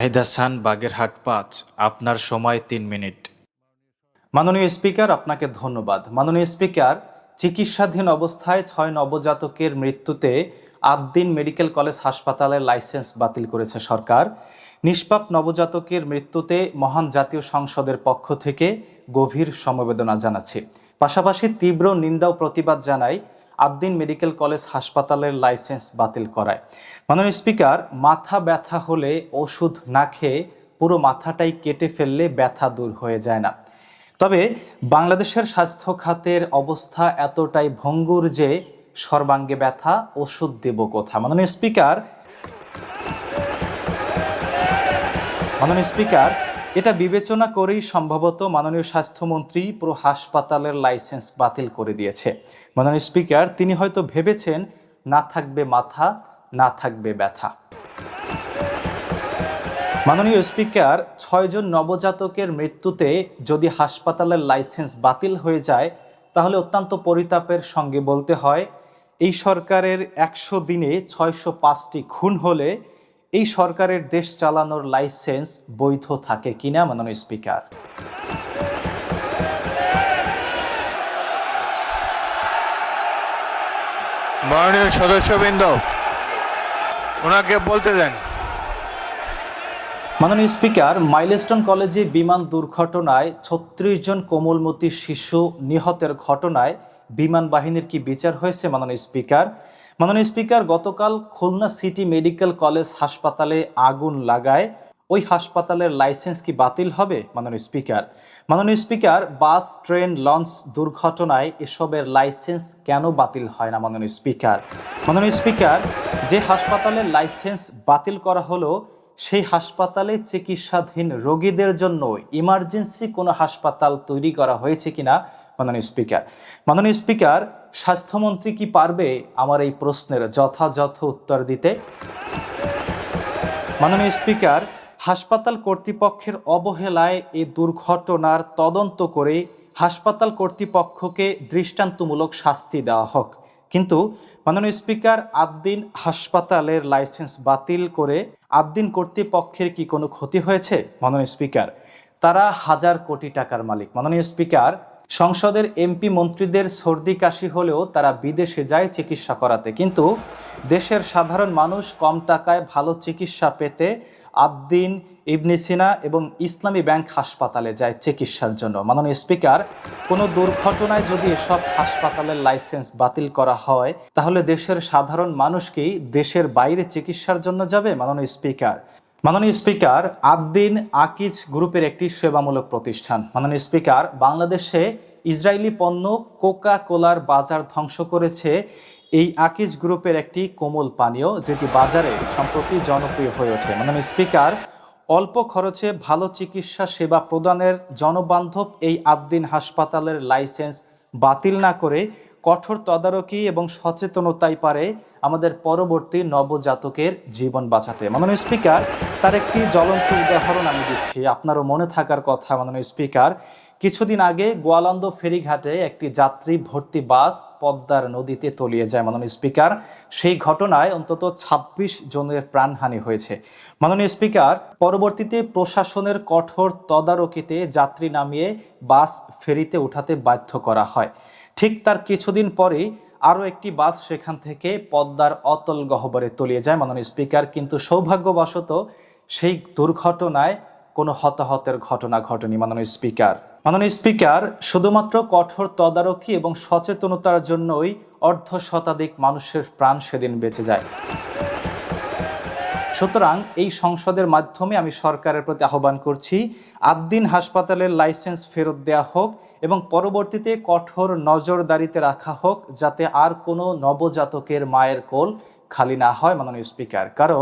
জাহিদ হাসান, বাগেরহাট ৫। আপনার সময় ৩ মিনিট। মাননীয় স্পিকার, আপনাকে ধন্যবাদ। মাননীয় স্পিকার, চিকিৎসাধীন অবস্থায় ৬ নবজাতকের মৃত্যুতে আদ্দিন মেডিকেল কলেজ হাসপাতালের লাইসেন্স বাতিল করেছে সরকার। নিষ্পাপ নবজাতকের মৃত্যুতে মহান জাতীয় সংসদের পক্ষ থেকে গভীর সমবেদনা জানাচ্ছি। পাশাপাশি তীব্র নিন্দা ও প্রতিবাদ জানাই আদ্দিন মেডিকেল কলেজ হাসপাতালের লাইসেন্স বাতিল করায়। মাননীয় স্পিকার, মাথা ব্যথা হলে ওষুধ না খেয়ে পুরো মাথাটাই কেটে ফেললে ব্যথা দূর হয়ে যায় না। তবে বাংলাদেশের স্বাস্থ্য খাতের অবস্থা এতটাই ভঙ্গুর যে সর্বাঙ্গে ব্যথা, ওষুধ দেব কোথা? মাননীয় স্পিকার, এটা বিবেচনা করেই সম্ভবত মাননীয় স্বাস্থ্যমন্ত্রী পুরো হাসপাতালের লাইসেন্স বাতিল করে দিয়েছে। মাননীয় স্পিকার, তিনি হয়তো ভেবেছেন না থাকবে মাথা, না থাকবে ব্যথা। মাননীয় স্পিকার, ৬ জন নবজাতকের মৃত্যুতে যদি হাসপাতালের লাইসেন্স বাতিল হয়ে যায়, তাহলে অত্যন্ত পরিতাপের সঙ্গে বলতে হয় এই সরকারের ১০০ দিনে ৬০৫টি খুন হলে এই সরকারের দেশ চালানোর লাইসেন্স বৈধ থাকে কিনা? মাননীয় স্পিকার, মাননীয় সদস্যবৃন্দ, ওনাকে বলতে দেন। মাননীয় স্পিকার, মাইলস্টোন কলেজে বিমান দুর্ঘটনায় ৩৬ জন কোমলমতি শিশু নিহতের ঘটনায় বিমান বাহিনীর কি বিচার হয়েছে? মাননীয় স্পিকার, গতকাল খুলনা সিটি মেডিকেল কলেজ হাসপাতালে আগুন লাগায় ওই হাসপাতালের লাইসেন্স কি বাতিল হবে? মাননীয় স্পিকার, বাস, ট্রেন, লঞ্চ দুর্ঘটনায় এসবের লাইসেন্স কেন বাতিল হয় না? মাননীয় স্পিকার, যে হাসপাতালের লাইসেন্স বাতিল করা হলো সেই হাসপাতালে চিকিৎসাধীন রোগীদের জন্য ইমার্জেন্সি কোনো হাসপাতাল তৈরি করা হয়েছে কিনা? মাননীয় স্পিকার, স্বাস্থ্যমন্ত্রী কি পারবে আমার এই প্রশ্নের যথাযথ উত্তর দিতে? মাননীয় স্পিকার, হাসপাতাল কর্তৃপক্ষের অবহেলায় এই দুর্ঘটনার তদন্ত করে হাসপাতাল কর্তৃপক্ষকে দৃষ্টান্তমূলক শাস্তি দেওয়া হোক। কিন্তু মাননীয় স্পিকার, আদ্দিন হাসপাতালের লাইসেন্স বাতিল করে আদ্দিন কর্তৃপক্ষের কি কোনো ক্ষতি হয়েছে? মাননীয় স্পিকার, তারা হাজার কোটি টাকার মালিক। মাননীয় স্পিকার, সংসদের এমপি মন্ত্রীদের সর্দি কাশি হলেও তারা বিদেশে যায় চিকিৎসা করাতে, কিন্তু দেশের সাধারণ মানুষ কম টাকায় ভালো চিকিৎসা পেতে আদ্দিন, ইবনে সিনা এবং ইসলামী ব্যাংক হাসপাতালে যায় চিকিৎসার জন্য। মাননীয় স্পিকার, কোনো দুর্ঘটনায় যদি এসব হাসপাতালের লাইসেন্স বাতিল করা হয়, তাহলে দেশের সাধারণ মানুষ কি দেশের বাইরে চিকিৎসার জন্য যাবে? মাননীয় স্পিকার, আদ্দিন আকিজ গ্রুপের একটি সেবামূলক প্রতিষ্ঠান। মাননীয় স্পিকার, বাংলাদেশে ইসরায়েলি পণ্য কোকা কোলার বাজার ধ্বংস করেছে এই আকিজ গ্রুপের একটি কোমল পানীয়, যেটি বাজারে সম্প্রতি জনপ্রিয় হয়ে ওঠে। মাননীয় স্পিকার, অল্প খরচে ভালো চিকিৎসা সেবা প্রদানের জনবান্ধব এই আদ্দিন হাসপাতালের লাইসেন্স বাতিল না করে কঠোর তদারকি এবং সচেতনতাই পারে আমাদের পরবর্তী নবজাতকের জীবন বাঁচাতে। মাননীয় স্পিকার, তার একটি জ্বলন্ত উদাহরণ আমি দিচ্ছি, আপনারও মনে থাকার কথা। মাননীয় স্পিকার, কিছুদিন আগে গোয়ালন্দ ফেরিঘাটে একটি যাত্রী ভর্তি বাস পদ্মার নদীতে তলিয়ে যায়। মাননীয় স্পিকার, সেই ঘটনায় অন্তত ২৬ জনের প্রাণহানি হয়েছে। মাননীয় স্পিকার, পরবর্তীতে প্রশাসনের কঠোর তদারকিতে যাত্রী নামিয়ে বাস ফেরিতে উঠাতে বাধ্য করা হয়। ঠিক তার কিছুদিন পরেই আরও একটি বাস সেখান থেকে পদ্মার অতল গহ্বরে তলিয়ে যায়। মাননীয় স্পিকার, কিন্তু সৌভাগ্যবশত সেই দুর্ঘটনায় কোনো হতাহতের ঘটনা ঘটেনি। মাননীয় স্পিকার, শুধুমাত্র কঠোর তদারকি এবং সচেতনতার জন্যই অর্ধশতাধিক মানুষের প্রাণ সেদিন বেঁচে যায়। সুতরাং এই সংসদের মাধ্যমে আমি সরকারের প্রতি আহ্বান করছি, আদ্দিন হাসপাতালের লাইসেন্স ফেরত দেওয়া হোক এবং পরবর্তীতে কঠোর নজরদারিতে রাখা হোক, যাতে আর কোনো নবজাতকের মায়ের কোল খালি না হয়। মাননীয় স্পিকার, কারণ